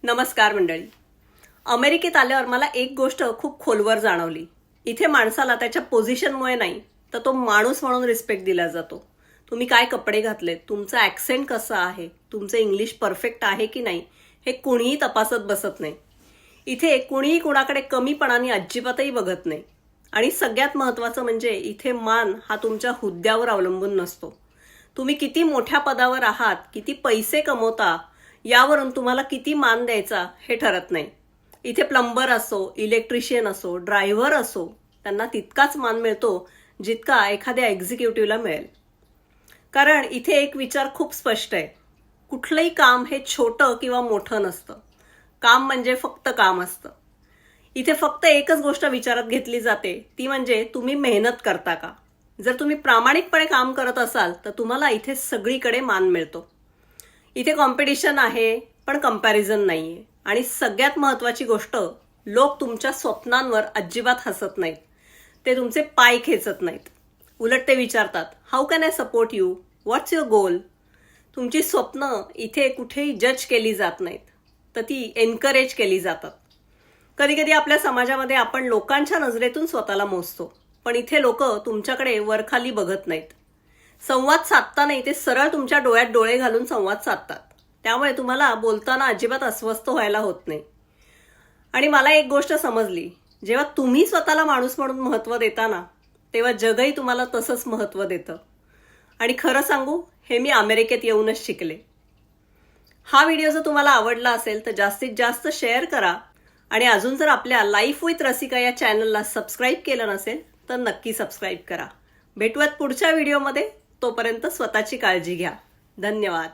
नमस्कार मंडळी. अमेरिकेत आल्यावर मला एक गोष्ट खूप खोलवर जाणवली. इथे माणसाला त्याच्या पोझिशनमुळे नाही तर तो माणूस म्हणून रिस्पेक्ट दिला जातो. तुम्ही काय कपडे घातले, तुमचा ॲक्सेंट कसा आहे, तुमचं इंग्लिश परफेक्ट आहे की नाही हे कुणीही तपासत बसत नाही. इथे कुणीही कुणाकडे कमीपणाने अजिबातही बघत नाही. आणि सगळ्यात महत्त्वाचं म्हणजे इथे मान हा तुमच्या हुद्द्यावर अवलंबून नसतो. तुम्ही किती मोठ्या पदावर आहात, किती पैसे कमवता यावरून तुम्हाला किती मान द्यायचा हे ठरत नाही. इथे प्लंबर असो, इलेक्ट्रिशियन असो, ड्रायव्हर असो, त्यांना तितकाच मान मिळतो जितका एखाद्या एक्झिक्युटिव्हला मिळेल. कारण इथे एक विचार खूप स्पष्ट आहे. कुठलंही काम हे छोटं किंवा मोठं नसतं. काम म्हणजे फक्त काम असतं. इथे फक्त एकच गोष्ट विचारात घेतली जाते, ती म्हणजे तुम्ही मेहनत करता का. जर तुम्ही प्रामाणिकपणे काम करत असाल तर तुम्हाला इथे सगळीकडे मान मिळतो. इथे कॉम्पिटिशन आहे पण कंपॅरिझन नाही आहे. आणि सगळ्यात महत्त्वाची गोष्ट, लोक तुमच्या स्वप्नांवर अजिबात हसत नाहीत. ते तुमचे पाय खेचत नाहीत. उलट ते विचारतात, how can I support you, what's your गोल. तुमची स्वप्न इथे कुठेही जज केली जात नाहीत, तर ती एनकरेज केली जातात. कधी कधी आपल्या समाजामध्ये आपण लोकांच्या नजरेतून स्वतःला मोजतो, पण इथे लोक तुमच्याकडे वरखाली बघत नाहीत. संवाद साधता नाही, ते सरळ तुमच्या डोळ्यात डोळे घालून संवाद साधतात. त्यामुळे तुम्हाला बोलताना अजिबात अस्वस्थ व्हायला होत नाही. आणि मला एक गोष्ट समजली, जेव्हा तुम्ही स्वतःला माणूस म्हणून महत्त्व देता ना, तेव्हा जगही तुम्हाला तसंच महत्त्व देतं. आणि खरं सांगू, हे मी अमेरिकेत येऊनच शिकले. हा व्हिडिओ जर तुम्हाला आवडला असेल तर जास्तीत जास्त शेअर करा. आणि अजून जर आपल्या लाईफ विथ रसिका या चॅनलला सबस्क्राईब केलं नसेल तर नक्की सबस्क्राईब करा. भेटूयात पुढच्या व्हिडिओमध्ये. तोपर्यंत स्वतःची काळजी घ्या. धन्यवाद.